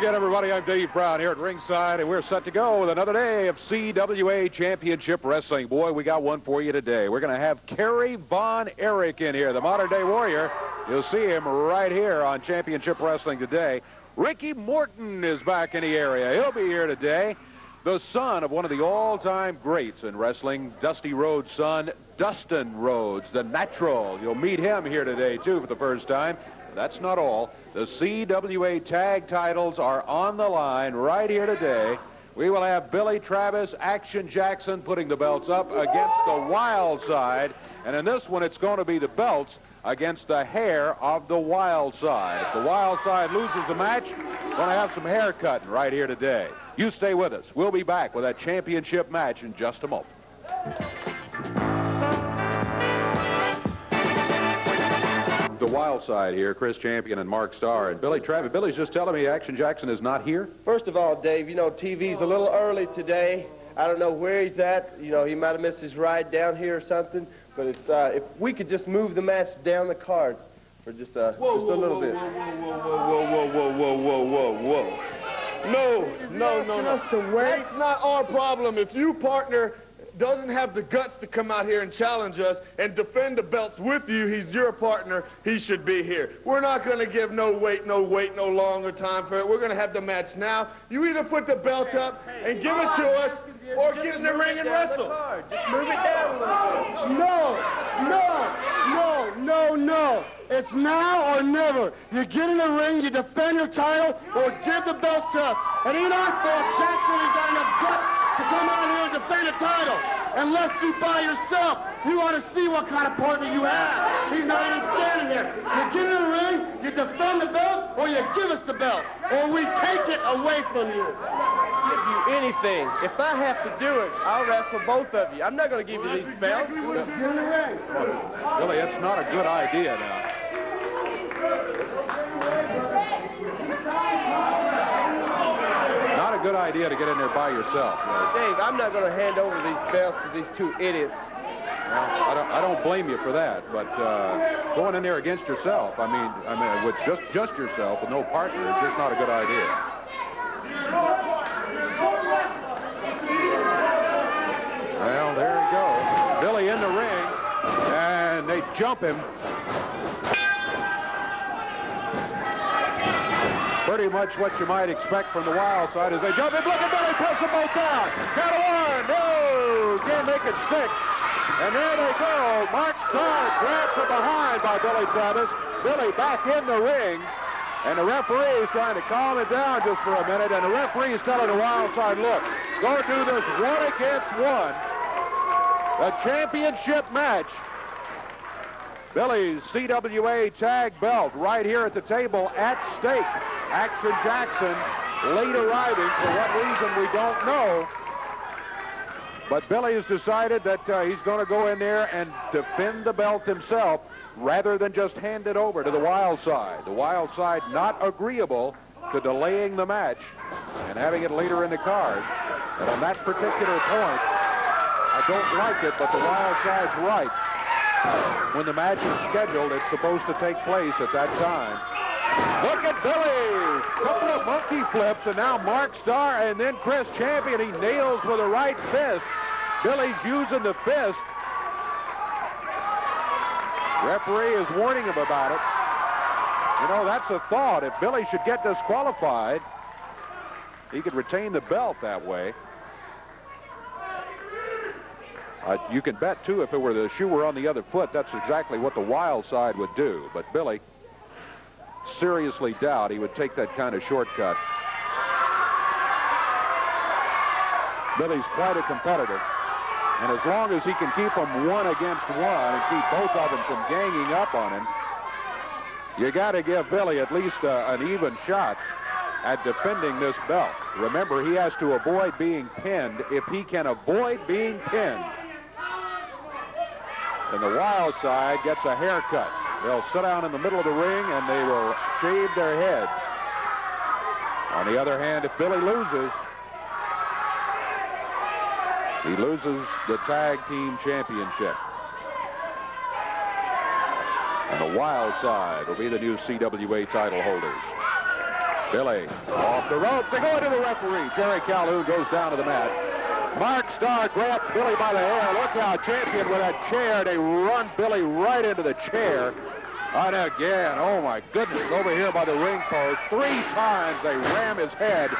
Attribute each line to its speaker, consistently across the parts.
Speaker 1: again, everybody. I'm Dave Brown here at ringside, and we're set to go with another day of CWA Championship Wrestling. Boy, we got one for you today. We're going to have Kerry Von Erich in here, the modern-day warrior. You'll see him right here on Championship Wrestling today. Ricky Morton is back in the area. He'll be here today. The son of one of the all-time greats in wrestling, Dusty Rhodes' son, Dustin Rhodes, the Natural. You'll meet him here today, too, for the first time. That's not all. The CWA tag titles are on the line right here today. We will have Billy Travis, Action Jackson putting the belts up against the Wild Side. And in this one, it's going to be the belts against the hair of the Wild Side. If the Wild Side loses the match, we're going to have some hair cutting right here today. You stay with us. We'll be back with that championship match in just a moment. The Wild Side here, Chris Champion and Mark Starr and Billy Travis. Billy's just telling me Action Jackson is not here.
Speaker 2: First of all, Dave, you know, TV's a little early today. I don't know where he's at. You know, he might have missed his ride down here or something. But it's, if we could just move the match down the card for just a little bit.
Speaker 3: Whoa. No. That's not our problem. If you, partner, doesn't have the guts to come out here and challenge us and defend the belts with you, he's your partner, he should be here. We're not going to give no longer time for it. We're going to have the match now. You either put the belt up and give it to us or get in the ring and wrestle.
Speaker 2: Just move it down a little bit.
Speaker 3: No. It's now or never. You get in the ring, you defend your title, or give the belts up. And ain't our fault Jackson has got enough guts to come out here and defend a title. Unless you by yourself, you ought to see what kind of partner you have. He's not even standing here. You get in the ring, you defend the belt, or you give us the belt, or we take it away from you.
Speaker 2: Give you anything. If I have to do it, I'll wrestle both of you. I'm not going to give you these belts.
Speaker 3: Get in the ring.
Speaker 1: Billy, that's not a good idea now. Not a good idea to get in there by yourself.
Speaker 2: Dave, I'm not going to hand over these belts to these two idiots.
Speaker 1: Well, I don't blame you for that, but going in there against yourself, I mean, with just yourself with no partner is just not a good idea. Well, there you go. Billy in the ring, and they jump him. Pretty much what you might expect from the Wild Side as they jump him. Look at Billy, puts them both down. Count of one. No, can't make it stick. And there they go. Mark Starr grabbed from behind by Billy Travis. Billy back in the ring. And the referee is trying to calm it down just for a minute. And the referee is telling the Wild Side, look, go do this 1 against 1. The championship match. Billy's CWA tag belt right here at the table at stake. Action Jackson late arriving for what reason we don't know. But Billy has decided that he's going to go in there and defend the belt himself rather than just hand it over to the Wild Side. The Wild Side not agreeable to delaying the match and having it later in the card. And on that particular point, I don't like it, but the Wild Side's right. When the match is scheduled, it's supposed to take place at that time. Look at Billy! Couple of monkey flips, and now Mark Starr and then Chris Champion. He nails with a right fist. Billy's using the fist. Referee is warning him about it. You know, that's a thought. If Billy should get disqualified, he could retain the belt that way. You can bet, too, if it were the shoe were on the other foot, that's exactly what the Wild Side would do. But Billy, seriously doubt he would take that kind of shortcut. Billy's quite a competitor. And as long as he can keep them 1 against 1 and keep both of them from ganging up on him, you got to give Billy at least an even shot at defending this belt. Remember, he has to avoid being pinned. If he can avoid being pinned, then the Wild Side gets a haircut. They'll sit down in the middle of the ring and they will shave their heads. On the other hand, if Billy loses, he loses the tag team championship. And the Wild Side will be the new CWA title holders. Billy off the ropes. They go into the referee. Jerry Calhoun goes down to the mat. Mark Starr grabs Billy by the hair. Look out, Champion with that chair. They run Billy right into the chair. And again, oh my goodness, over here by the ring post. 3 times they ram his head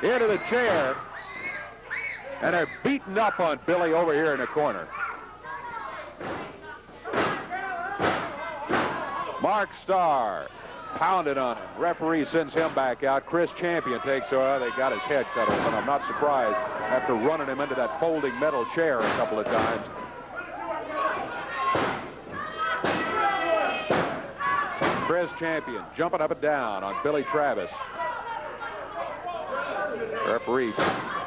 Speaker 1: into the chair. And they're beating up on Billy over here in the corner. Mark Starr pounded on him. Referee sends him back out. Chris Champion takes, they got his head cut open. I'm not surprised after running him into that folding metal chair a couple of times. Chris Champion jumping up and down on Billy Travis. Referee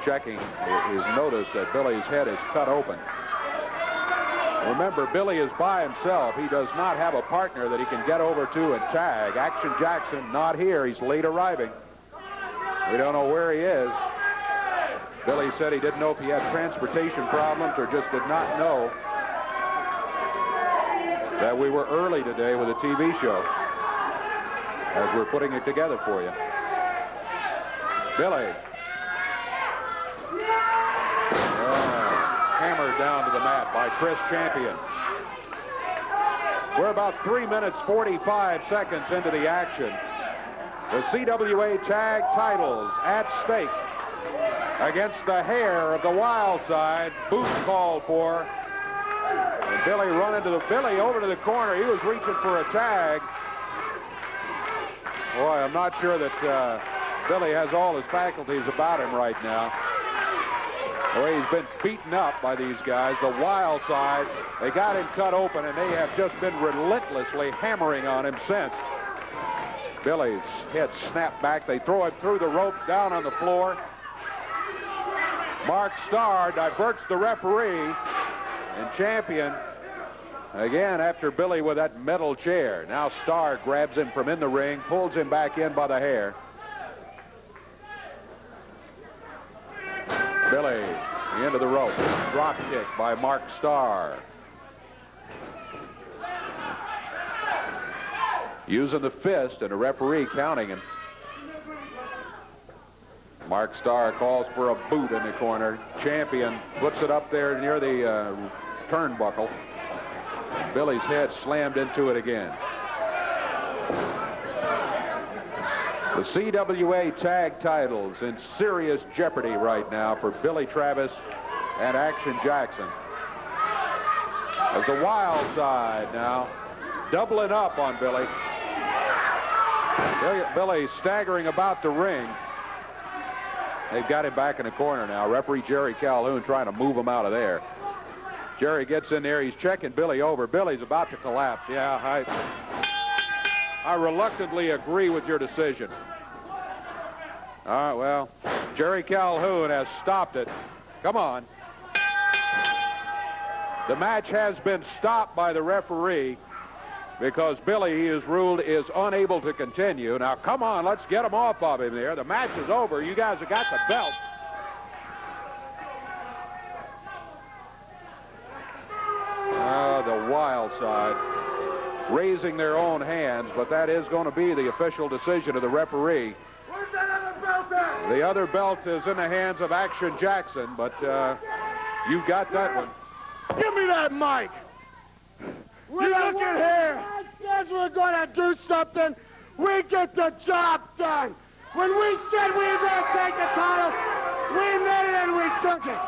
Speaker 1: checking his notice that Billy's head is cut open. Remember, Billy is by himself. He does not have a partner that he can get over to and tag. Action Jackson not here. He's late arriving. We don't know where he is. Billy said he didn't know if he had transportation problems or just did not know that we were early today with a TV show as we're putting it together for you. Billy. Hammered down to the mat by Chris Champion. We're about 3 minutes, 45 seconds into the action. The CWA tag titles at stake against the hair of the Wild Side. Boot called for. And Billy Billy over to the corner. He was reaching for a tag. Boy, I'm not sure that Billy has all his faculties about him right now. The way he's been beaten up by these guys, the Wild Side, they got him cut open, and they have just been relentlessly hammering on him since. Billy's head snapped back. They throw him through the ropes down on the floor. Mark Starr diverts the referee, and Champion, again after Billy with that metal chair. Now Starr grabs him from in the ring, pulls him back in by the hair. Billy, the end of the rope. Drop kick by Mark Starr. Using the fist and a referee counting him. Mark Starr calls for a boot in the corner. Champion puts it up there near the turnbuckle. Billy's head slammed into it again. The CWA tag titles in serious jeopardy right now for Billy Travis and Action Jackson. As the Wild Side now doubling up on Billy. Billy staggering about the ring. They've got him back in the corner now. Referee Jerry Calhoun trying to move him out of there. Jerry gets in there. He's checking Billy over. Billy's about to collapse. Yeah, I reluctantly agree with your decision. All right, well, Jerry Calhoun has stopped it. Come on. The match has been stopped by the referee because Billy, he is ruled, is unable to continue. Now, come on, let's get him off of him there. The match is over. You guys have got the belt. The Wild Side raising their own hands, but that is going to be the official decision of the referee.
Speaker 3: Where's that other belt at?
Speaker 1: The other belt is in the hands of Action Jackson, but you got that one.
Speaker 3: Give me that mic. You look at here. Says we're going to do something. We get the job done. When we said we were going to take the title, we made it and we took it.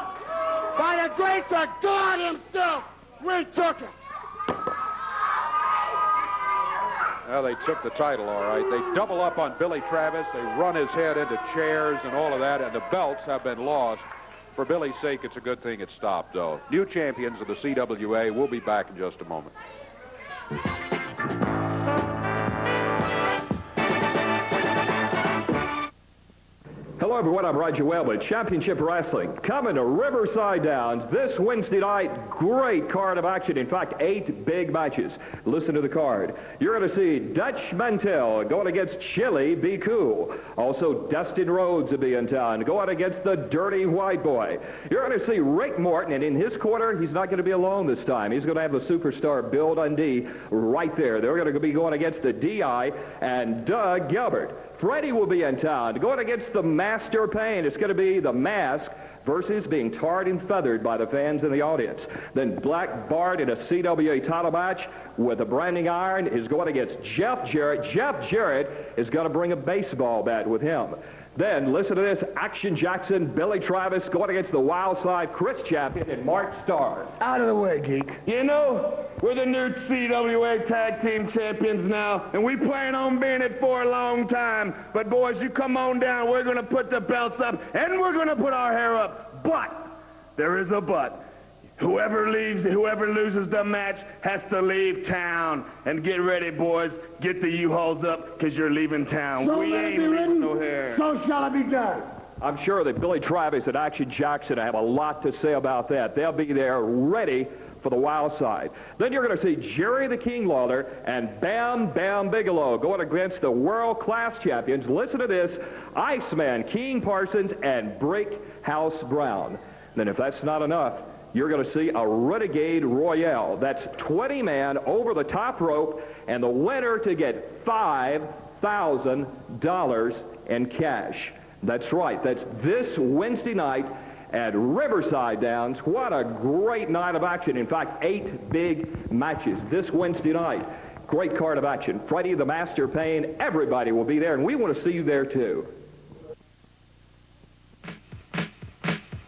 Speaker 3: By the grace of God himself, we took it.
Speaker 1: Well, they took the title, all right. They double up on Billy Travis. They run his head into chairs and all of that, and the belts have been lost. For Billy's sake, it's a good thing it stopped, though. New champions of the CWA. We'll be back in just a moment.
Speaker 4: Hello, everyone. I'm Roger Webb with Championship Wrestling. Coming to Riverside Downs this Wednesday night. Great card of action. In fact, 8 big matches. Listen to the card. You're going to see Dutch Mantell going against Chili Be Cool. Also, Dustin Rhodes will be in town going against the Dirty White Boy. You're going to see Rick Morton, and in his corner, he's not going to be alone this time. He's going to have the superstar Bill Dundee right there. They're going to be going against the DI and Doug Gilbert. Freddie will be in town. Going against the Master Pain, it's going to be the Mask versus being tarred and feathered by the fans in the audience. Then Black Bart in a CWA title match with a branding iron is going against Jeff Jarrett. Jeff Jarrett is going to bring a baseball bat with him. Then, listen to this, Action Jackson, Billy Travis going against the Wild Side, Chris Champion, and Mark Starr.
Speaker 3: Out of the way, geek.
Speaker 5: You know, we're the new CWA Tag Team Champions now, and we plan on being it for a long time. But, boys, you come on down. We're going to put the belts up, and we're going to put our hair up. But there is a but. Whoever loses the match has to leave town. And get ready, boys. Get the U-Hauls up, because you're leaving town.
Speaker 3: So
Speaker 5: we ain't leaving no hair.
Speaker 3: So shall it be done.
Speaker 4: I'm sure that Billy Travis and Action Jackson have a lot to say about that. They'll be there ready for the Wild Side. Then you're going to see Jerry the King Lawler and Bam Bam Bigelow going against the world-class champions. Listen to this, Iceman King Parsons and Brick House Brown. Then if that's not enough, you're going to see a Renegade Royale. That's 20 men over the top rope, and the winner to get $5,000 in cash. That's right. That's this Wednesday night at Riverside Downs. What a great night of action. In fact, 8 big matches this Wednesday night. Great card of action. Freddie the Master Pain, everybody will be there, and we want to see you there too.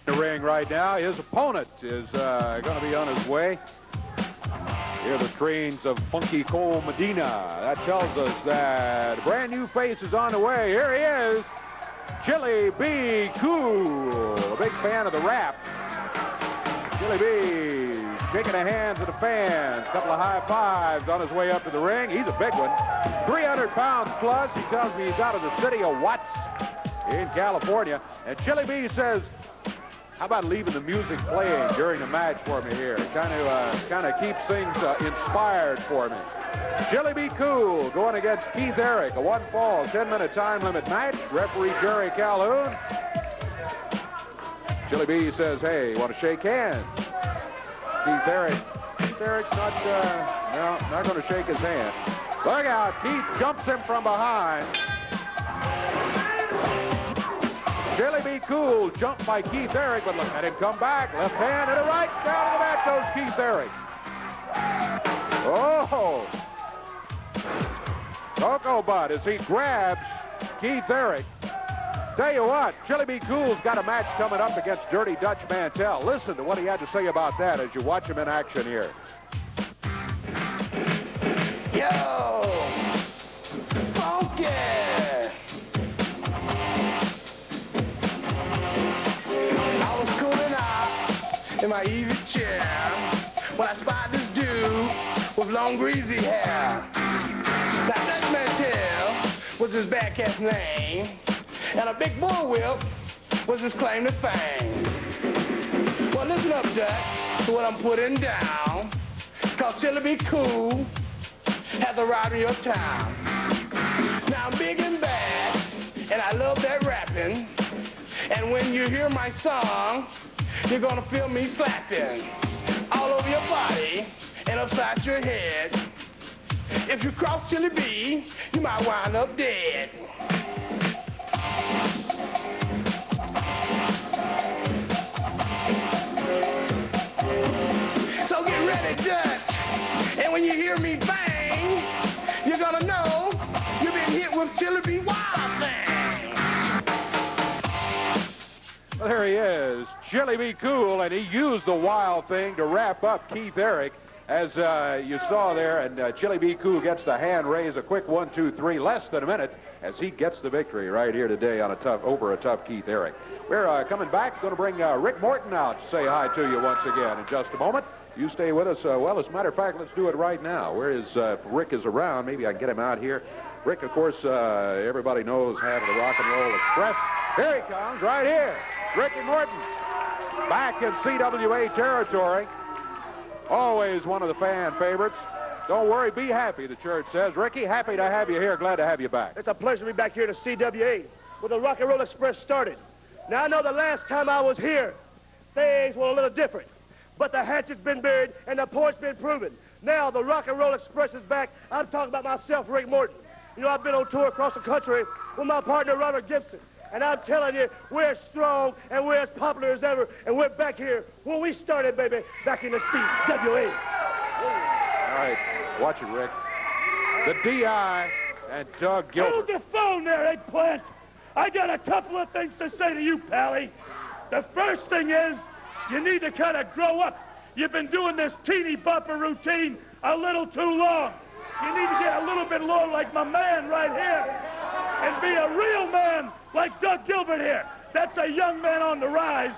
Speaker 1: The ring right now, his opponent is going to be on his way. Hear the strains of Funky Cole Medina. That tells us that a brand new face is on the way. Here he is, Chili B. Cool, a big fan of the rap. Chili B shaking the hands of the fans. A couple of high fives on his way up to the ring. He's a big one. 300 pounds plus. He tells me he's out of the city of Watts in California. And Chili B says, how about leaving the music playing during the match for me here? Kind of keeps things inspired for me. Chili B. Cool going against Keith Eric, a 1-fall, 10-minute time limit match. Referee Jerry Calhoun. Chili B says, hey, you want to shake hands? Keith Eric's not going to shake his hand. Look out, Keith jumps him from behind. Chili B. Cool jumped by Keith Eric, but look at him come back. Left hand and a right. Down to the mat goes Keith Eric. Oh! Cocoa Butt as he grabs Keith Eric. Tell you what, Chili B. Cool's got a match coming up against Dirty Dutch Mantell. Listen to what he had to say about that as you watch him in action here.
Speaker 5: Yo! Funky! In my easy chair, when I spot this dude with long greasy hair. Now Dutch Mantell was his backcast name, and a big bullwhip was his claim to fame. Well, listen up, Dutch, to what I'm putting down, cause Chili B. Cool has arrived in your town. Now I'm big and bad, and I love that rapping, and when you hear my song, you're gonna feel me slapping all over your body and upside your head. If you cross Chili B, you might wind up dead. So get ready, Dutch. And when you hear me bang, you're gonna know you've been hit with Chili B Wild Thing.
Speaker 1: Well, there he is, Chili B. Cool, and he used the Wild Thing to wrap up Keith Eric, as you saw there, and Chili B. Cool gets the hand raise, a quick 1, 2, 3, less than a minute, as he gets the victory right here today on over a tough Keith Eric. We're coming back, going to bring Rick Morton out to say hi to you once again in just a moment. You stay with us. Well, as a matter of fact, let's do it right now. Where is, if Rick is around, maybe I can get him out here. Rick, of course, everybody knows, half of the Rock and Roll Express. Here he comes, right here. Ricky Morton, back in CWA territory. Always one of the fan favorites. Don't worry, be happy, the church says. Ricky, happy to have you here. Glad to have you back.
Speaker 3: It's a pleasure to be back here to CWA, where the Rock and Roll Express started. Now, I know the last time I was here, things were a little different. But the hatchet's been buried and the point's been proven. Now the Rock and Roll Express is back. I'm talking about myself, Rick Morton. You know, I've been on tour across the country with my partner, Robert Gibson. And I'm telling you, we're strong and we're as popular as ever. And we're back here where we started, baby, back in the CWA.
Speaker 1: All right, watch it, Rick. The DI and Doug Gilbert.
Speaker 3: Hold the phone there, eggplant. I got a couple of things to say to you, Pally. The first thing is, you need to kind of grow up. You've been doing this teeny bumper routine a little too long. You need to get a little bit lower like my man right here and be a real man like Doug Gilbert here. That's a young man on the rise.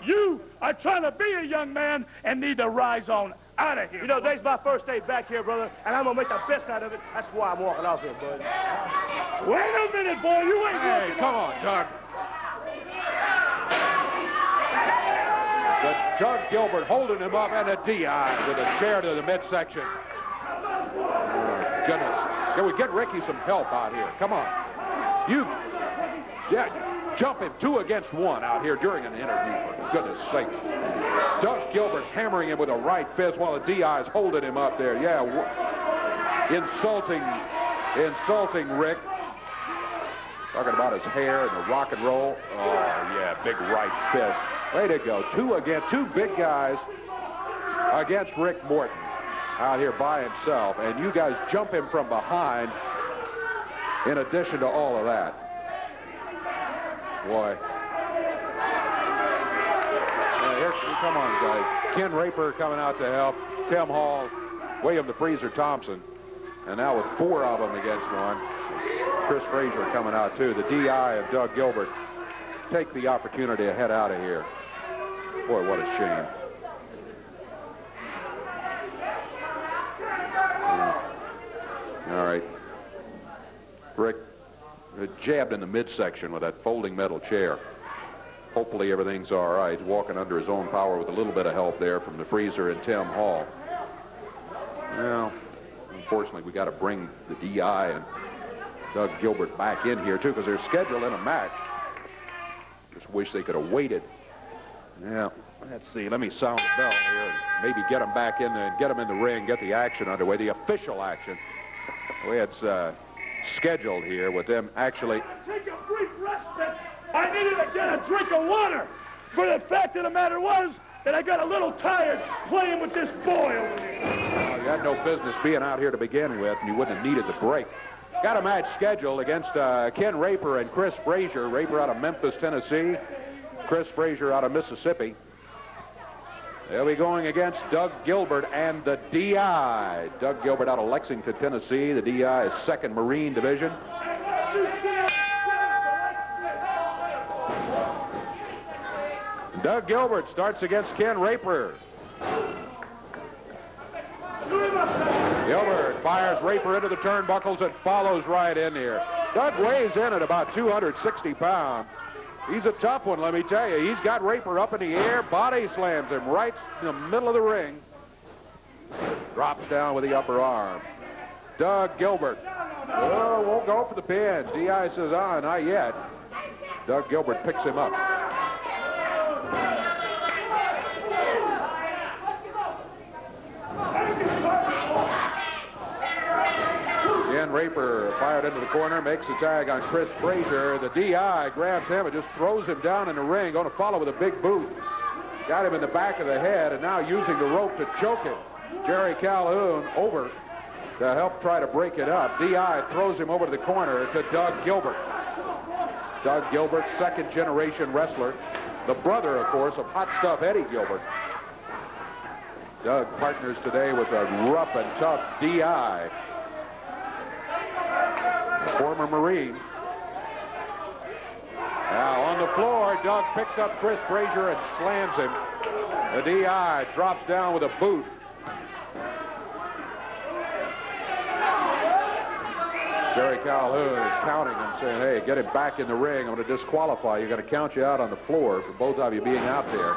Speaker 3: You are trying to be a young man and need to rise on out of here. You know, today's my first day back here, brother, and I'm going to make the best out of it. That's why I'm walking off here, bud. Wait a minute, boy. You ain't
Speaker 1: Hey, come on, Doug. Doug Gilbert holding him up and a DI with a chair to the midsection. Oh, goodness. Can we get Ricky some help out here? Come on. Jump him 2 against 1 out here during an interview, for goodness sake. Doug Gilbert hammering him with a right fist while the DI is holding him up there. Yeah, insulting Rick. Talking about his hair and the rock and roll. Oh, yeah, big right fist. Way to go. 2 big guys against Rick Morton out here by himself. And you guys jump him from behind in addition to all of that. Boy. Here, come on, guys. Ken Raper coming out to help. Tim Hall, William the Freezer Thompson. And now with 4 of them against 1. Chris Frazier coming out, too. The DI of Doug Gilbert take the opportunity to head out of here. Boy, what a shame. All right. Rick jabbed in the midsection with that folding metal chair. Hopefully everything's all right. He's walking under his own power with a little bit of help there from the Freezer and Tim Hall. Well, unfortunately, we got to bring the DI and Doug Gilbert back in here, too, because they're scheduled in a match. Just wish they could have waited. Yeah, let's see. Let me sound the bell here and maybe get them back in there and get them in the ring, get the action underway, the official action. The way it's scheduled here with them actually.
Speaker 3: Take a brief rest. I needed to get a drink of water. For the fact of the matter was that I got a little tired playing with this boy over here.
Speaker 1: Well, you had no business being out here to begin with, and you wouldn't have needed the break. Got a match scheduled against Ken Raper and Chris Frazier. Raper out of Memphis, Tennessee. Chris Frazier out of Mississippi. They'll be going against Doug Gilbert and the DI. Doug Gilbert out of Lexington, Tennessee. The DI is 2nd Marine Division. Doug Gilbert starts against Ken Raper. Gilbert fires Raper into the turnbuckles and follows right in here. Doug weighs in at about 260 pounds. He's a tough one, let me tell you. He's got Raper up in the air, body slams him right in the middle of the ring. Drops down with the upper arm. Doug Gilbert. Oh, won't go for the pin. DI says, not yet. Doug Gilbert picks him up. Ken Raper fired into the corner, makes the tag on Chris Frazier. The DI grabs him and just throws him down in the ring. Going to follow with a big boot. Got him in the back of the head and now using the rope to choke him. Jerry Calhoun over to help try to break it up. DI throws him over to the corner to Doug Gilbert. Doug Gilbert, 2nd generation wrestler. The brother, of course, of Hot Stuff Eddie Gilbert. Doug partners today with a rough and tough DI. Former Marine. Now on the floor, Doug picks up Chris Frazier and slams him. The DI drops down with a boot. Jerry Calhoun is counting him, saying, hey, get him back in the ring. I'm going to disqualify you. I'm going to count you out on the floor for both of you being out there.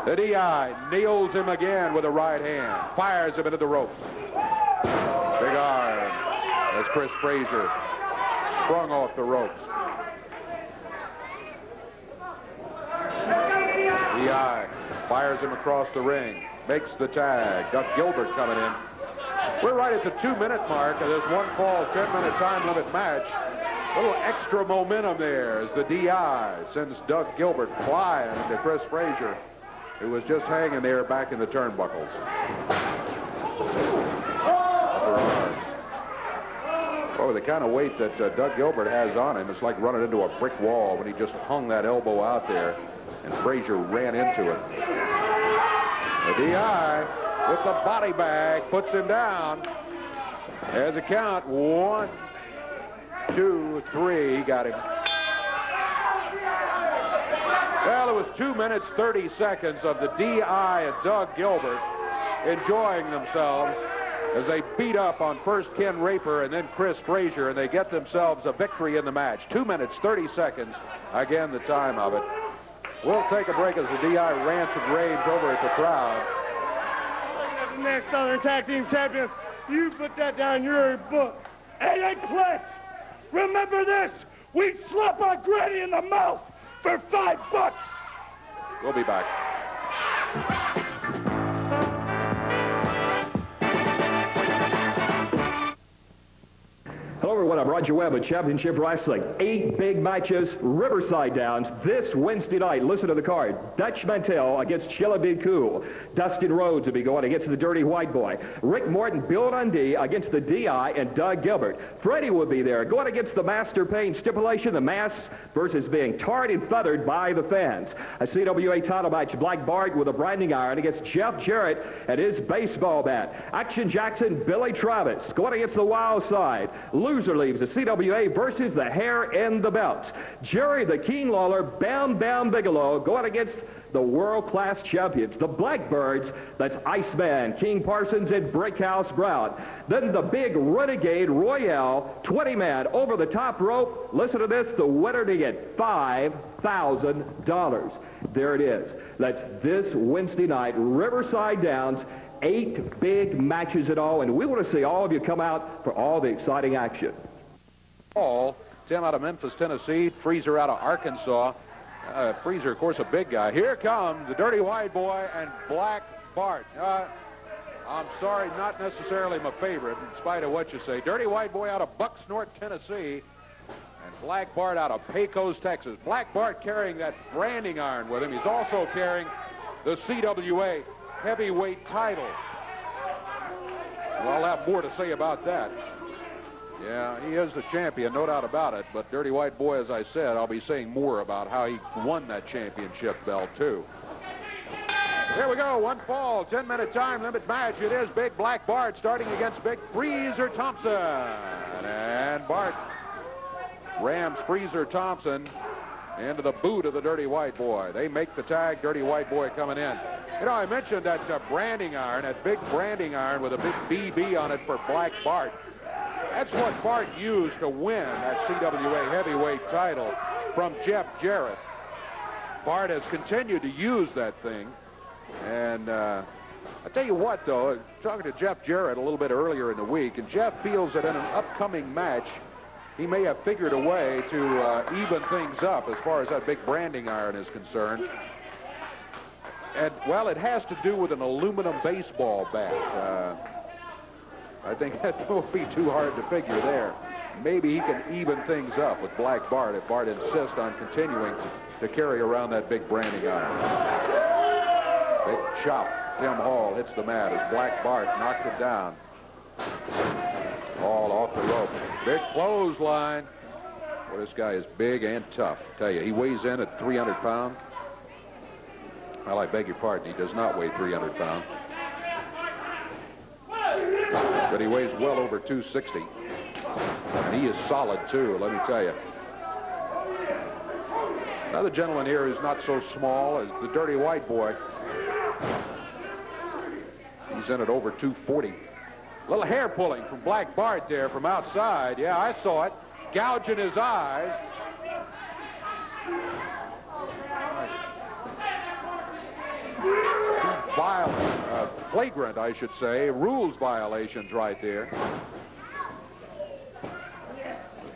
Speaker 1: The DI nails him again with a right hand. Fires him into the ropes. Big arm. As Chris Frazier sprung off the ropes. DI fires him across the ring. Makes the tag. Doug Gilbert coming in. We're right at the 2-minute mark of this one-fall, 10-minute time limit match. A little extra momentum there as the DI sends Doug Gilbert flying into Chris Frazier, who was just hanging there back in the turnbuckles. Oh, the kind of weight that Doug Gilbert has on him, it's like running into a brick wall when he just hung that elbow out there, and Frazier ran into it. The DI with the body bag puts him down. There's a count. 1, 2, 3. Got him. Well, it was 2 minutes, 30 seconds of the DI and Doug Gilbert enjoying themselves as they beat up on first Ken Raper and then Chris Frazier, and they get themselves a victory in the match. 2 minutes, 30 seconds. Again, the time of it. We'll take a break as the DI rants and raves over at the crowd.
Speaker 3: The next Southern Tag Team Champions, you put that down in your book. Hey, Clint, remember this? We slap our granny in the mouth for $5.
Speaker 1: We'll be back.
Speaker 4: Hello, everyone. I'm Roger Webb at Championship Wrestling. 8 big matches, Riverside Downs, this Wednesday night. Listen to the card. Dutch Mantell against Chilla Big Cool. Dustin Rhodes will be going against the Dirty White Boy. Rick Morton, Bill Dundee against the DI and Doug Gilbert. Freddie will be there going against the Master Pain stipulation, the mass versus being tarred and feathered by the fans. A CWA title match, Black Bart with a branding iron against Jeff Jarrett and his baseball bat. Action Jackson, Billy Travis going against the Wild Side. Loser leaves the CWA versus the Hair in the Belts. Jerry the Keen Lawler, Bam Bam Bigelow going against the world-class champions, the Blackbirds. That's Iceman, King Parsons, and Brickhouse Brown. Then the big Renegade Royale, 20-man over the top rope. Listen to this, the winner to get $5,000. There it is. That's this Wednesday night, Riverside Downs. 8 big matches in all, and we want to see all of you come out for all the exciting action.
Speaker 1: Tim out of Memphis, Tennessee. Freezer out of Arkansas. Freezer, of course, a big guy. Here comes the Dirty White Boy and Black Bart. I'm sorry, not necessarily my favorite, in spite of what you say. Dirty White Boy out of Bucksnort, Tennessee, and Black Bart out of Pecos, Texas. Black Bart carrying that branding iron with him. He's also carrying the CWA heavyweight title. Well, I'll have more to say about that. Yeah, he is the champion, no doubt about it. But Dirty White Boy, as I said, I'll be saying more about how he won that championship belt, too. Here we go, one fall, 10-minute time limit match. It is Big Black Bart starting against Big Freezer Thompson. And Bart rams Freezer Thompson into the boot of the Dirty White Boy. They make the tag, Dirty White Boy coming in. You know, I mentioned that branding iron, that big branding iron with a big BB on it for Black Bart. That's what Bart used to win that CWA heavyweight title from Jeff Jarrett. Bart has continued to use that thing. And I tell you what, though, talking to Jeff Jarrett a little bit earlier in the week, and Jeff feels that in an upcoming match, he may have figured a way to even things up as far as that big branding iron is concerned. And, well, it has to do with an aluminum baseball bat. I think that won't be too hard to figure there. Maybe he can even things up with Black Bart if Bart insists on continuing to carry around that big branding iron. Big chop. Tim Hall hits the mat as Black Bart knocked it down. All off the rope. Big clothesline. Well, this guy is big and tough. I tell you, he weighs in at 300 pounds. Well, I beg your pardon, he does not weigh 300 pounds. But he weighs well over 260. And he is solid, too, let me tell you. Another gentleman here who's not so small as the Dirty White Boy. He's in at over 240. A little hair pulling from Black Bart there from outside. Yeah, I saw it. Gouging his eyes. Violent, flagrant, I should say, rules violations right there.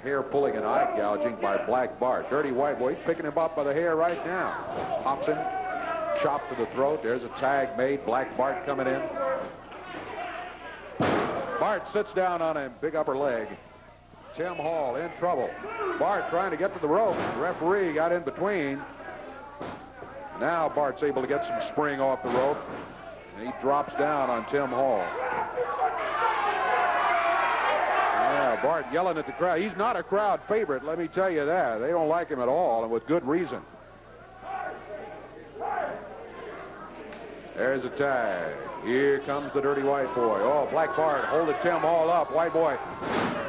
Speaker 1: Hair pulling and eye gouging by Black Bart. Dirty White Boy picking him up by the hair right now. Pops him, chop to the throat. There's a tag made. Black Bart coming in. Bart sits down on him, big upper leg. Tim Hall in trouble. Bart trying to get to the rope. The referee got in between. Now Bart's able to get some spring off the rope. And he drops down on Tim Hall. Yeah, Bart yelling at the crowd. He's not a crowd favorite, let me tell you that. They don't like him at all, and with good reason. There's a tag. Here comes the dirty white boy. Oh, Black Bart holding Tim Hall up. White boy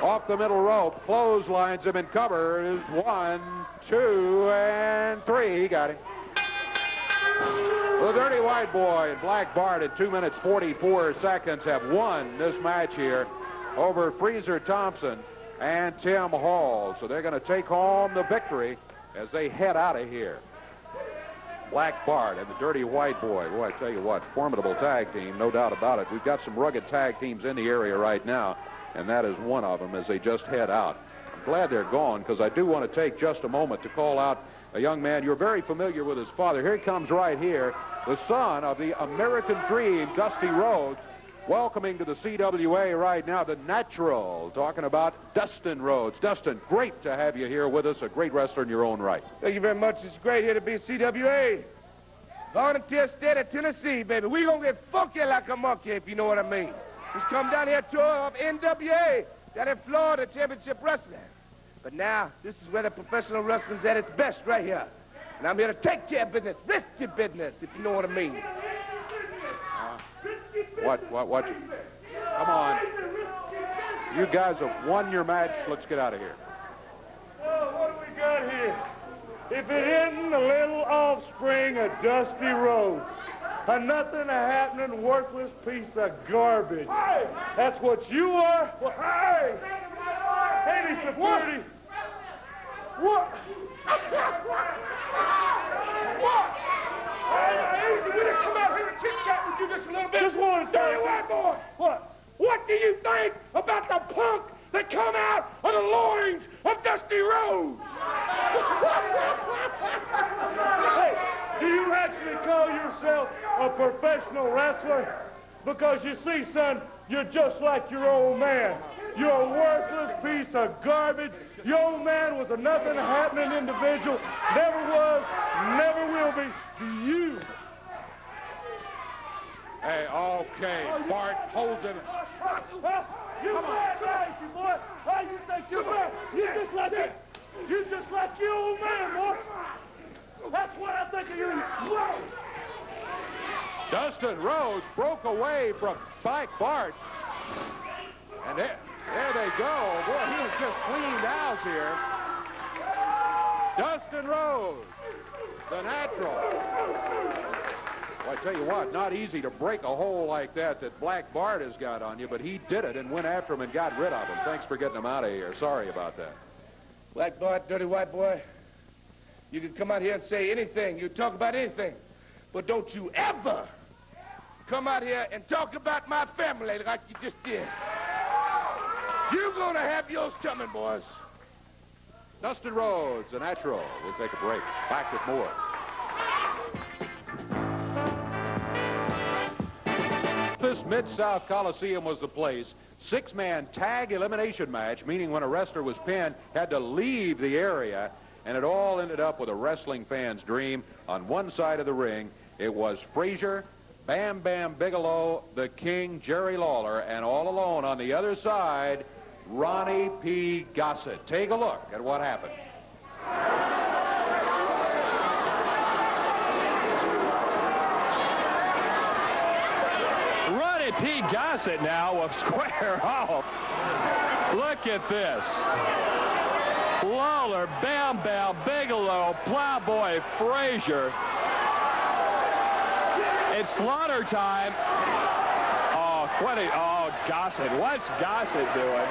Speaker 1: off the middle rope. Clotheslines him and covers. 1, 2, and 3. He got him. The dirty white boy and Black Bart at 2 minutes 44 seconds have won this match here over Freezer Thompson and Tim Hall. So they're going to take home the victory as they head out of here. Black Bart and the dirty white boy. Boy, I tell you what, formidable tag team, no doubt about it. We've got some rugged tag teams in the area right now, and that is one of them as they just head out. I'm glad they're gone because I do want to take just a moment to call out a young man. You're very familiar with his father. Here he comes right here, the son of the American Dream, Dusty Rhodes, welcoming to the CWA right now the Natural, talking about Dustin Rhodes. Dustin, great to have you here with us, a great wrestler in your own right.
Speaker 5: Thank you very much. It's great here to be at CWA. Volunteer State of Tennessee, baby. We gonna get funky like a monkey, if you know what I mean. Just come down here tour of NWA, down in Florida, Championship Wrestling. But now, this is where the professional wrestling's at its best right here. And I'm here to take care of business, risky business, if you know what I mean.
Speaker 1: What? Come on. You guys have won your match. Let's get out of here.
Speaker 3: Oh, what do we got here? If it isn't a little offspring of Dusty Rhodes, a nothing-happening, worthless piece of garbage. Hey! That's what you are? Well, hey! Hey, security! What? What? Hey, easy, we just come out here and chit-chat with you just a little bit. Just one dirty white boy. What? What do you think about the punk that come out of the loins of Dusty Rhodes? Hey, do you actually call yourself a professional wrestler? Because you see, son, you're just like your old man. You're a worthless piece of garbage. Your old man was a nothing-happening individual. Never was, never will be. To you.
Speaker 1: Hey, okay. Bart holds him.
Speaker 3: You mad, crazy boy. How you think you're mad? You just like your old man, boy. That's what I think of you.
Speaker 1: Dustin Rhodes broke away from Black Bart. And there they go. Boy, he was just cleaned out here. Dustin Rhodes, the Natural. Well, I tell you what, not easy to break a hole like that Black Bart has got on you, but he did it and went after him and got rid of him. Thanks for getting him out of here. Sorry about that.
Speaker 5: Black Bart, dirty white boy, you can come out here and say anything. You talk about anything. But don't you ever come out here and talk about my family like you just did. You're gonna have yours coming, boys.
Speaker 1: Dustin Rhodes, the Natural. We'll take a break. Back with more. This Mid-South Coliseum was the place. 6-man tag elimination match, meaning when a wrestler was pinned, had to leave the area, and it all ended up with a wrestling fan's dream. On one side of the ring, it was Frazier, Bam Bam Bigelow, the King, Jerry Lawler, and all alone on the other side, Ronnie P. Gossett. Take a look at what happened.
Speaker 6: Ronnie P. Gossett now will square off. Look at this. Lawler, Bam Bam, Bigelow, Plowboy, Frazier. It's slaughter time. Oh, 20. Oh, Gossett. What's Gossett doing?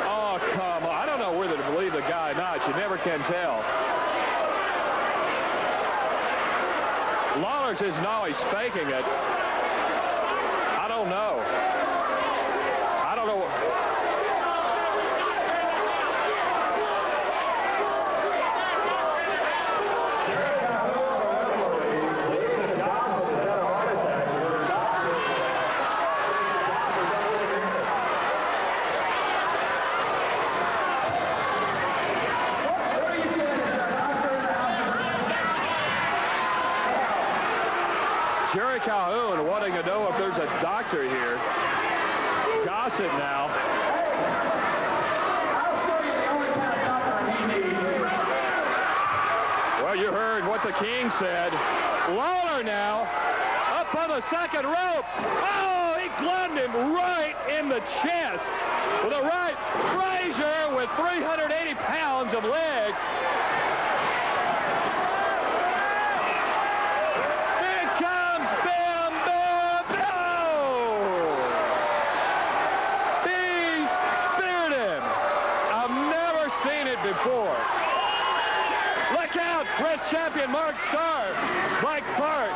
Speaker 6: Oh, come on. I don't know whether to believe the guy or not. You never can tell. Lawler says no, he's faking it. I don't know. I don't know. Jerry Calhoun wanting to know if there's a doctor here. Gossett now. Well, you heard what the King said. Lawler now up on the second rope. Oh, he gloved him right in the chest with a right. Frazier with 380 pounds of leg. Here comes Bam Bam Boom. He speared him. I've never seen it before. Look out, press champion Mark Starr. Mike Park.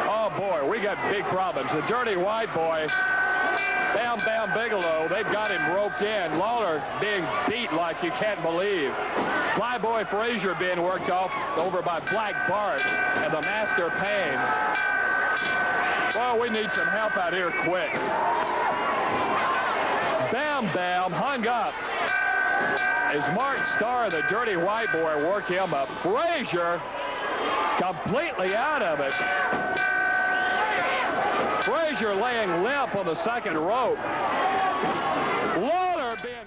Speaker 6: Oh, boy, we got big problems. The dirty white boy, Bam Bam Bigelow, they've got him roped in. Lawler being beat like you can't believe. Flyboy Frazier being worked off over by Black Bart and the Master Payne. Well, we need some help out here quick. Bam Bam hung up as Mark Starr, the dirty white boy, worked him up. Frazier completely out of it. Frazier laying limp on the second rope. Lawler being...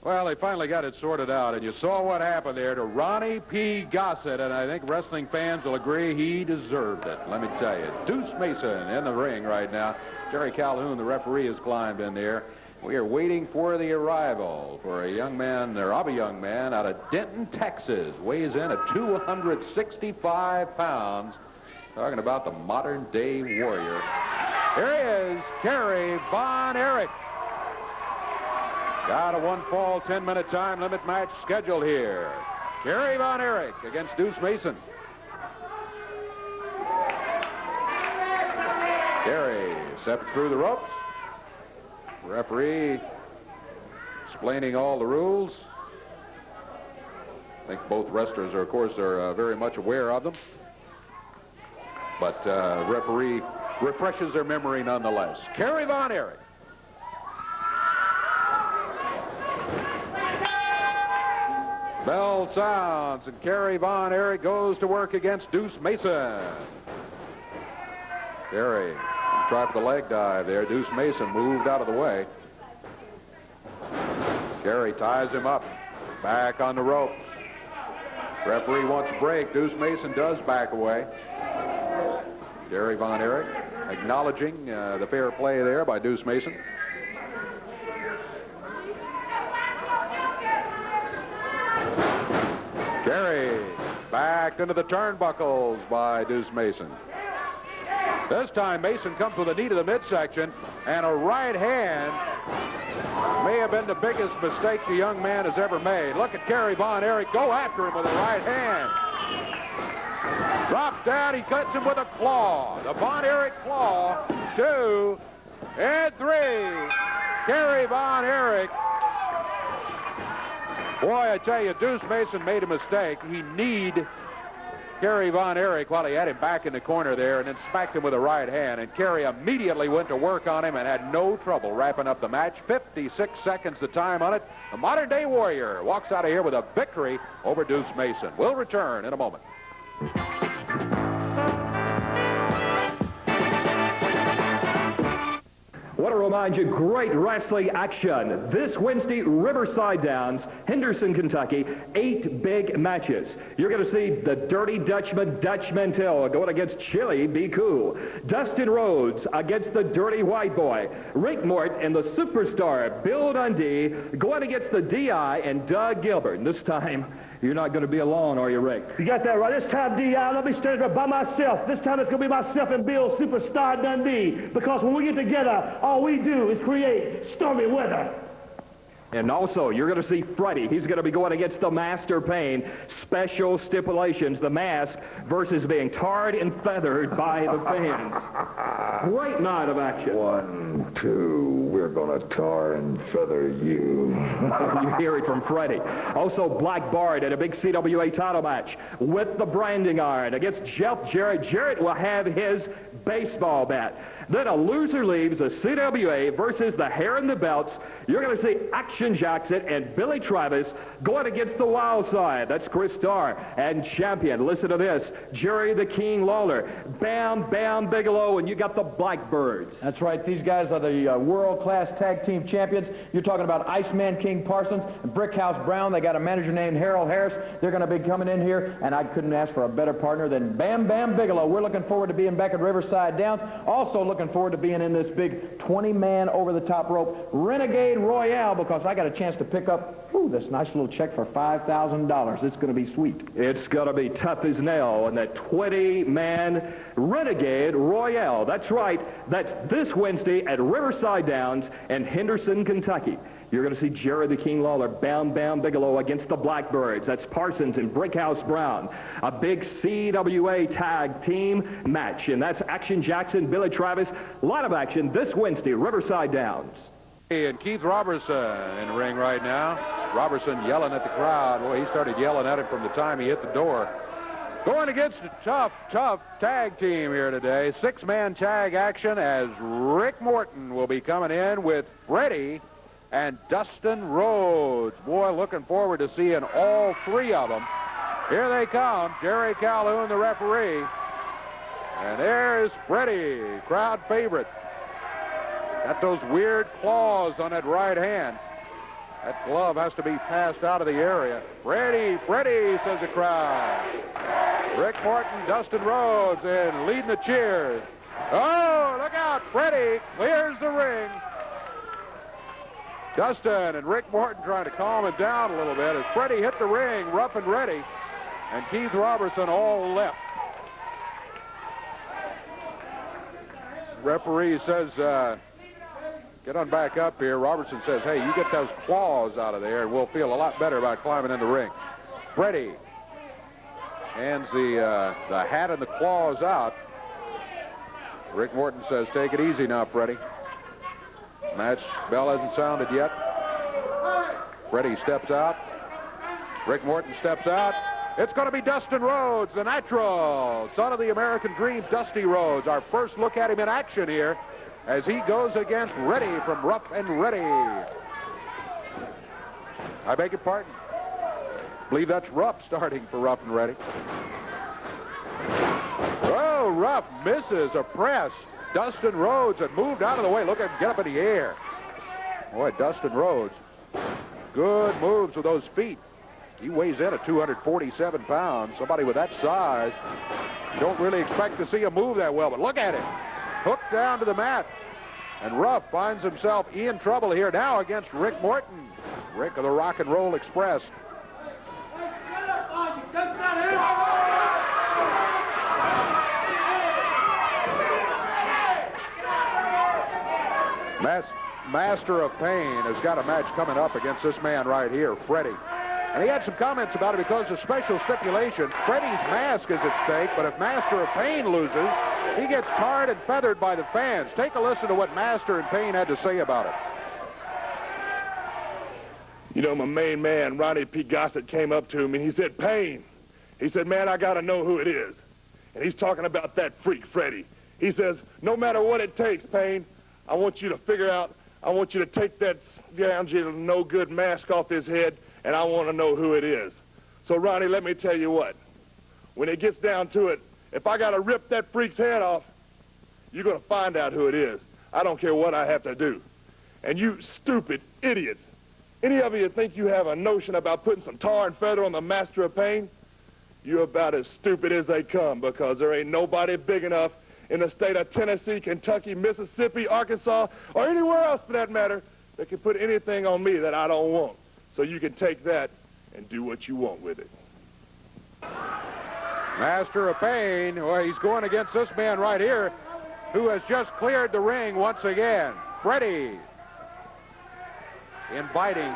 Speaker 1: Well, they finally got it sorted out, and you saw what happened there to Ronnie P. Gossett, and I think wrestling fans will agree he deserved it. Let me tell you, Deuce Mason in the ring right now. Jerry Calhoun, the referee, has climbed in there. We are waiting for the arrival for a young man, or of a young man, out of Denton, Texas. Weighs in at 265 pounds. Talking about the modern-day warrior. Here he is, Kerry Von Erich. Got a one-fall, 10-minute time limit match scheduled here. Kerry Von Erich against Deuce Mason. Kerry stepped through the ropes. Referee explaining all the rules. I think both wrestlers are, of course, very much aware of them. But referee refreshes their memory nonetheless. Kerry Von Erich. Bell sounds, and Kerry Von Erich goes to work against Deuce Mason. Kerry tried for the leg dive there. Deuce Mason moved out of the way. Kerry ties him up. Back on the ropes. Referee wants a break. Deuce Mason does back away. Kerry Von Erich acknowledging the fair play there by Deuce Mason. Kerry backed into the turnbuckles by Deuce Mason. This time Mason comes with a knee to the midsection, and a right hand may have been the biggest mistake the young man has ever made. Look at Kerry Von Erich go after him with a right hand. Drops down, he cuts him with a claw. The Von Erich claw, 2 and 3. Kerry Von Erich. Boy, I tell you, Deuce Mason made a mistake. He kneed Kerry Von Erich while he had him back in the corner there, and then smacked him with a right hand. And Kerry immediately went to work on him and had no trouble wrapping up the match. 56 seconds the time on it. The modern-day warrior walks out of here with a victory over Deuce Mason. We'll return in a moment.
Speaker 4: I want to remind you, great wrestling action. This Wednesday, Riverside Downs, Henderson, Kentucky, 8 big matches. You're going to see the Dirty Dutchman, Dutch Mantell, going against Chili Be Cool. Dustin Rhodes against the Dirty White Boy. Rick Mort and the superstar Bill Dundee going against the D.I. and Doug Gilbert. And this time, you're not going to be alone, are you, Rick?
Speaker 7: You got that right. This time, D.I., I'll be standing there by myself. This time it's going to be myself and Bill Superstar Dundee. Because when we get together, all we do is create stormy weather.
Speaker 4: And also, you're going to see Freddie. He's going to be going against the Master Payne. Special stipulations, the mask versus being tarred and feathered by the fans. Great night of action.
Speaker 8: 1, 2, we're going to tar and feather you.
Speaker 4: You hear it from Freddie. Also, Black Bart in a big CWA title match with the branding iron against Jeff Jarrett. Jarrett will have his baseball bat. Then a loser leaves the CWA versus the Hair and the Belts. You're going to see Action Jackson and Billy Travis going against the Wild Side. That's Chris Starr and champion. Listen to this. Jerry the King Lawler, Bam Bam Bigelow, and you got the Blackbirds.
Speaker 9: That's right. These guys are the world-class tag team champions. You're talking about Iceman King Parsons and Brickhouse Brown. They got a manager named Harold Harris. They're going to be coming in here, and I couldn't ask for a better partner than Bam Bam Bigelow. We're looking forward to being back at Riverside Downs. Also looking forward to being in this big 20-man over-the-top rope Renegade Royale, because I got a chance to pick up this nice little check for $5,000. It's going to be sweet.
Speaker 4: It's going to be tough as nail in that 20-man Renegade Royale. That's right. That's this Wednesday at Riverside Downs in Henderson, Kentucky. You're going to see Jerry the King Lawler, Bam Bam Bigelow against the Blackbirds. That's Parsons and Brickhouse Brown. A big CWA tag team match. And that's Action Jackson, Billy Travis. A lot of action this Wednesday, Riverside Downs.
Speaker 1: And Keith Robertson in the ring right now. Robertson yelling at the crowd. Boy, he started yelling at him from the time he hit the door. Going against a tough tag team here today. Six-man tag action as Rick Morton will be coming in with Freddie and Dustin Rhodes. Boy, looking forward to seeing all three of them. Here they come. Jerry Calhoun, the referee. And there's Freddie, crowd favorite. Got those weird claws on that right hand. That glove has to be passed out of the area. Freddie, says the crowd. Rick Morton, Dustin Rhodes, and leading the cheers. Oh, look out. Freddie clears the ring. Dustin and Rick Morton trying to calm him down a little bit as Freddie hit the ring, rough and ready, and Keith Robertson all left. Referee says, get on back up here. Robertson says, hey, you get those claws out of there, and we'll feel a lot better about climbing in the ring. Freddie hands the hat and the claws out. Rick Morton says, take it easy now, Freddie. Match bell hasn't sounded yet. Freddie steps out. Rick Morton steps out. It's going to be Dustin Rhodes, the natural son of the American Dream, Dusty Rhodes. Our first look at him in action here as he goes against Reddy from Rough and Ready. I beg your pardon. I believe that's Ruff starting for Rough and Ready. Oh, Ruff misses a press. Dustin Rhodes had moved out of the way. Look at him get up in the air. Boy, Dustin Rhodes. Good moves with those feet. He weighs in at 247 pounds. Somebody with that size, you don't really expect to see him move that well, but look at him. Hooked down to the mat. And Ruff finds himself in trouble here now against Rick Morton. Rick of the Rock and Roll Express. Master of Pain has got a match coming up against this man right here, Freddie. And he had some comments about it because of special stipulation. Freddie's mask is at stake, but if Master of Pain loses, he gets tarred and feathered by the fans. Take a listen to what Master and Pain had to say about it.
Speaker 10: You know, my main man, Ronnie P. Gossett, came up to me and he said, Pain. He said, man, I got to know who it is. And he's talking about that freak, Freddie. He says, no matter what it takes, Pain, I want you to figure out, I want you to take that scoundrel no-good mask off his head, and I want to know who it is. So, Ronnie, let me tell you what. When it gets down to it, if I got to rip that freak's head off, you're going to find out who it is. I don't care what I have to do. And you stupid idiots, any of you think you have a notion about putting some tar and feather on the Master of Pain? You're about as stupid as they come, because there ain't nobody big enough in the state of Tennessee, Kentucky, Mississippi, Arkansas, or anywhere else for that matter, that can put anything on me that I don't want. So you can take that and do what you want with it.
Speaker 1: Master of Pain, well, he's going against this man right here who has just cleared the ring once again. Freddie. Inviting.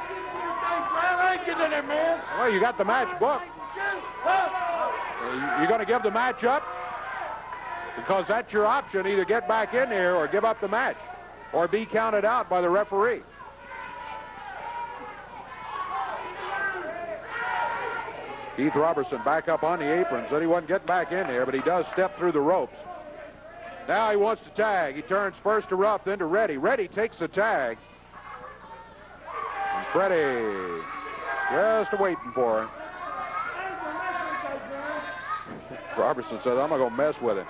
Speaker 1: Well, you got the match booked. You're going to give the match up? Because that's your option. Either get back in there or give up the match or be counted out by the referee. Keith Robertson back up on the apron. Said he wasn't getting back in there, but he does step through the ropes. Now he wants to tag. He turns first to Ruff, then to Reddy. Reddy takes the tag. Freddie just waiting for him. Robertson said, I'm going to mess with him.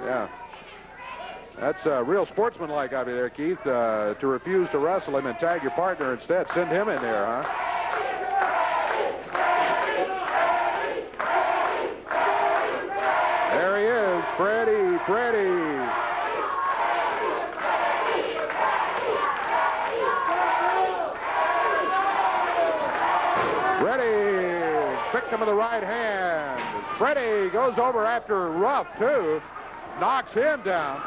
Speaker 1: Yeah. That's real sportsmanlike out there, Keith, to refuse to wrestle him and tag your partner instead. Send him in there, huh? There he is, Freddie. Freddie, victim of the right hand. Freddie goes over after Ruff, too. Knocks him down.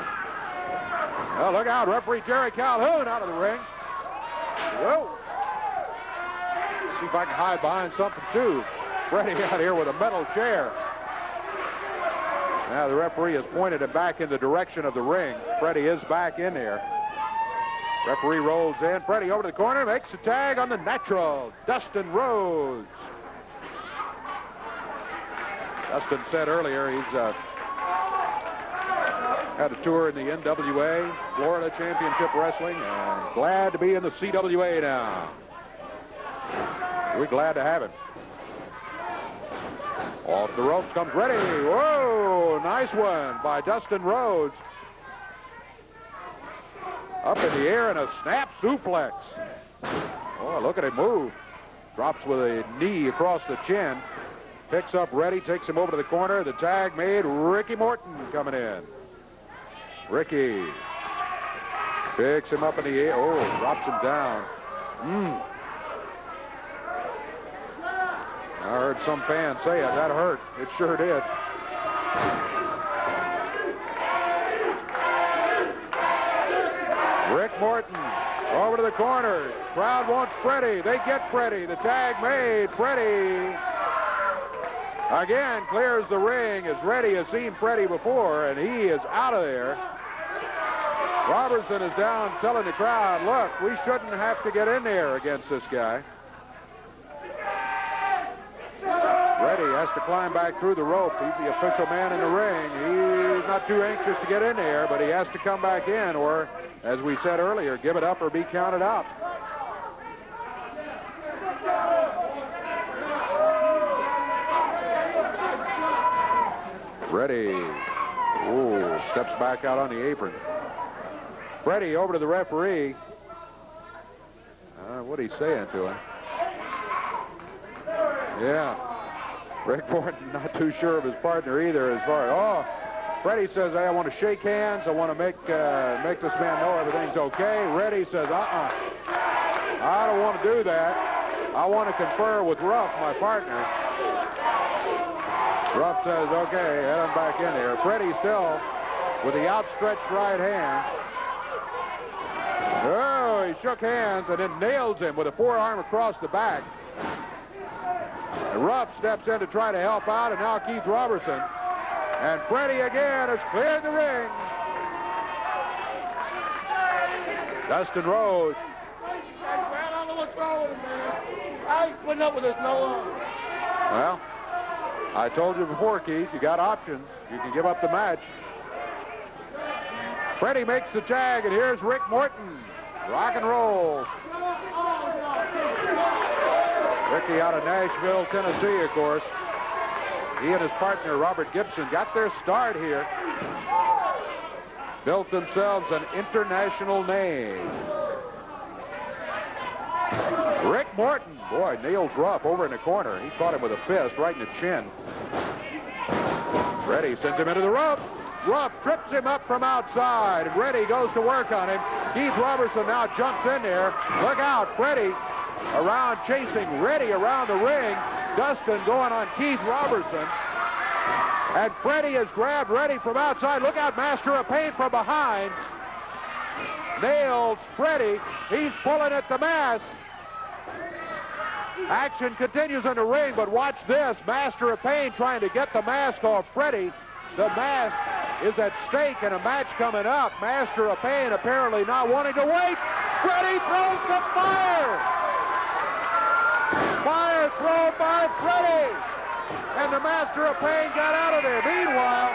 Speaker 1: Well, look out, referee Jerry Calhoun out of the ring. Whoa. See if I can hide behind something, too. Freddie out here with a metal chair. Now the referee has pointed it back in the direction of the ring. Freddie is back in there. Referee rolls in. Freddie over to the corner, makes a tag on the natural, Dustin Rhodes. Dustin said earlier he's had a tour in the NWA, Florida Championship Wrestling, and glad to be in the CWA now. We're glad to have him. Off the ropes comes Freddie. Whoa, nice one by Dustin Rhodes. Up in the air and a snap suplex. Oh, look at him move. Drops with a knee across the chin. Picks up Reddy, takes him over to the corner. The tag made. Ricky Morton coming in. Ricky picks him up in the air. Oh, drops him down. I heard some fans say it. That hurt. It sure did. Rick Morton over to the corner. Crowd wants Freddie. They get Freddie. The tag made. Freddie again clears the ring as Reddy has seen Freddie before, and he is out of there. Robertson is down telling the crowd, look, we shouldn't have to get in there against this guy. Reddy has to climb back through the rope. He's the official man in the ring. He's not too anxious to get in there, but he has to come back in, or, as we said earlier, give it up or be counted out. Reddy, ooh, steps back out on the apron. Freddie over to the referee. What he's saying to him? Yeah. Rick Morton not too sure of his partner either as far as, Freddie says, hey, I want to shake hands. I want to make this man know everything's okay. Reddy says, I don't want to do that. I want to confer with Ruff, my partner. Ruff says, okay, head on back in there. Freddie still with the outstretched right hand. Oh, he shook hands and then nails him with a forearm across the back. And Ruff steps in to try to help out, and now Keith Robertson. And Freddie again has cleared the ring. Dustin Rhodes.
Speaker 3: I don't know what's wrong with him, man. I ain't putting up with this no longer.
Speaker 1: Well, I told you before, Keith, you got options. You can give up the match. Freddie makes the tag, and here's Rick Morton. Rock and roll. Ricky out of Nashville, Tennessee, of course. He and his partner, Robert Gibson, got their start here. Built themselves an international name. Rick Morton, boy, nails Ruff over in the corner. He caught him with a fist right in the chin. Reddy sends him into the rope. Ruff trips him up from outside, and Reddy goes to work on him. Keith Robertson now jumps in there. Look out, Freddie around chasing Reddy around the ring. Dustin going on Keith Robertson. And Freddie has grabbed Reddy from outside. Look out, Master of Pain from behind. Nails Freddie. He's pulling at the mask. Action continues in the ring, but watch this. Master of Pain trying to get the mask off Freddie. The mask is at stake in a match coming up. Master of Pain apparently not wanting to wait. Freddie throws the fire. Fire thrown by Freddie. And the Master of Pain got out of there. Meanwhile,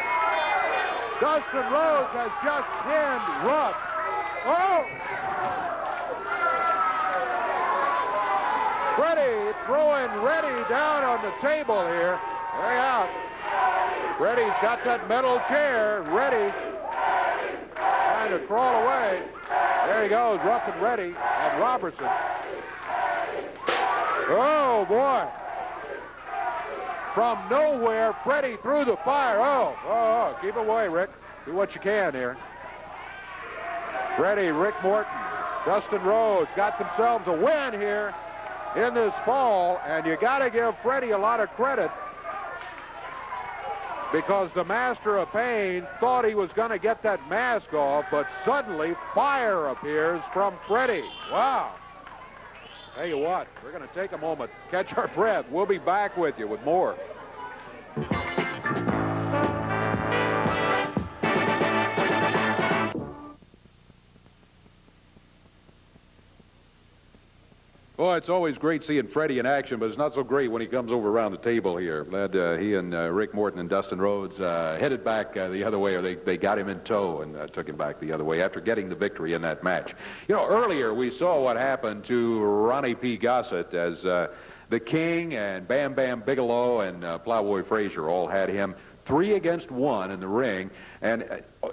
Speaker 1: Dustin Rhodes has just pinned Ruff. Oh! Freddie throwing Reddy down on the table here. Way out. Freddie's got that metal chair. Reddy trying to crawl away. There he goes, roughing Reddy and Robertson. Oh, boy. From nowhere, Freddie threw the fire. Oh, keep away, Rick. Do what you can here. Freddie, Rick Morton, Dustin Rhodes got themselves a win here in this fall, and you got to give Freddie a lot of credit because the Master of Pain thought he was going to get that mask off, but suddenly fire appears from Freddie. Wow. Tell you what, we're going to take a moment, catch our breath. We'll be back with you with more. Boy, it's always great seeing Freddie in action, but it's not so great when he comes over around the table here. Glad he and Rick Morton and Dustin Rhodes headed back the other way, or they got him in tow and took him back the other way after getting the victory in that match. You know, earlier we saw what happened to Ronnie P. Gossett as the King and Bam Bam Bigelow and Plowboy Frazier all had him 3 against 1 in the ring. And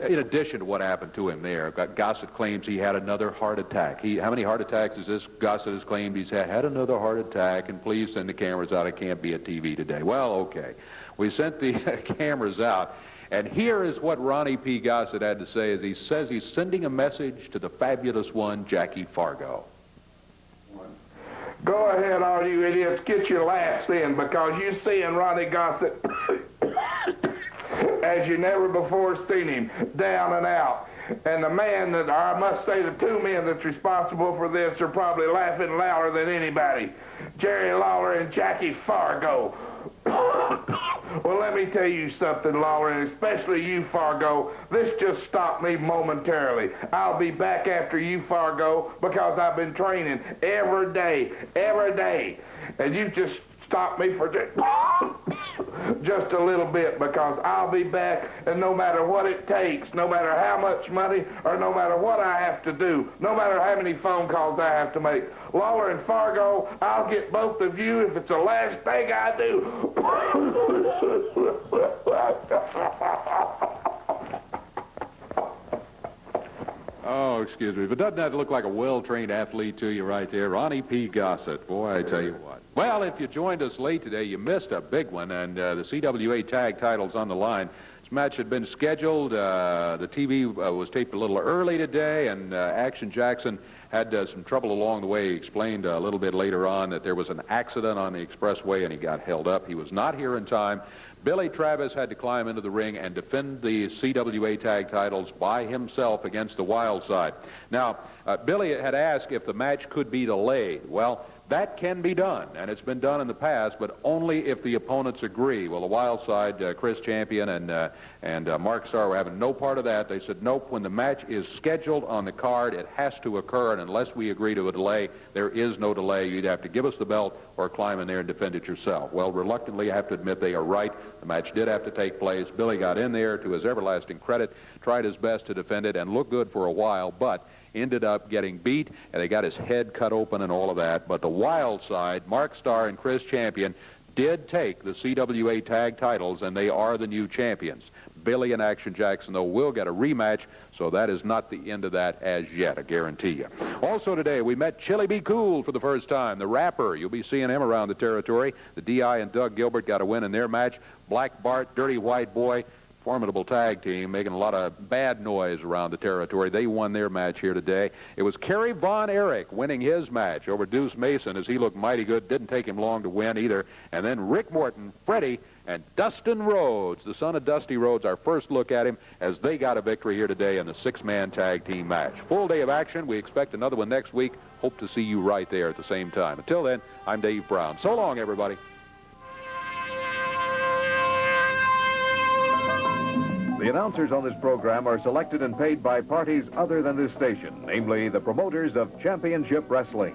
Speaker 1: in addition to what happened to him there, Gossett claims he had another heart attack. How many heart attacks is this? Gossett has claimed he's had another heart attack, and please send the cameras out. I can't be at TV today. Well, okay. We sent the cameras out, and here is what Ronnie P. Gossett had to say as he says he's sending a message to the fabulous one, Jackie Fargo.
Speaker 11: Go ahead, all you idiots, get your laughs in, because you seeing Ronnie Gossett as you never before seen him, down and out. And the man that, I must say, the 2 men that's responsible for this are probably laughing louder than anybody. Jerry Lawler and Jackie Fargo. Well, let me tell you something, Lawler, and especially you, Fargo. This just stopped me momentarily. I'll be back after you, Fargo, because I've been training every day. And you just stopped me for just a little bit, because I'll be back, and no matter what it takes, no matter how much money, or no matter what I have to do, no matter how many phone calls I have to make, Lawler and Fargo, I'll get both of you if it's the last thing I do.
Speaker 1: Oh, excuse me, but doesn't that look like a well-trained athlete to you right there? Ronnie P. Gossett. Boy, I tell you what. Well, if you joined us late today, you missed a big one, and the CWA tag title's on the line. This match had been scheduled. The TV was taped a little early today, and Action Jackson had some trouble along the way. He explained a little bit later on that there was an accident on the expressway, and he got held up. He was not here in time. Billy Travis had to climb into the ring and defend the CWA tag titles by himself against the Wild Side. Now, Billy had asked if the match could be delayed. Well, that can be done, and it's been done in the past, but only if the opponents agree. Well, the Wild Side, Chris Champion and Mark Starr were having no part of that. They said, nope, when the match is scheduled on the card, it has to occur, and unless we agree to a delay, there is no delay. You'd have to give us the belt or climb in there and defend it yourself. Well, reluctantly, I have to admit they are right. The match did have to take place. Billy got in there, to his everlasting credit, tried his best to defend it, and looked good for a while, but ended up getting beat, and they got his head cut open and all of that. But the Wild Side, Mark Starr and Chris Champion, did take the CWA tag titles, and they are the new champions. Billy and Action Jackson, though, will get a rematch, so that is not the end of that as yet, I guarantee you. Also today, we met Chili B. Cool for the first time, the rapper. You'll be seeing him around the territory. The D.I. and Doug Gilbert got a win in their match. Black Bart, Dirty White Boy, formidable tag team, making a lot of bad noise around the territory. They won their match here today. It was Kerry Von Erich winning his match over Deuce Mason as he looked mighty good. Didn't take him long to win either. And then Rick Morton, Freddie, and Dustin Rhodes, the son of Dusty Rhodes, our first look at him as they got a victory here today in the 6-man tag team match. Full day of action. We expect another one next week. Hope to see you right there at the same time. Until then, I'm Dave Brown. So long, everybody.
Speaker 12: The announcers on this program are selected and paid by parties other than this station, namely the promoters of championship wrestling.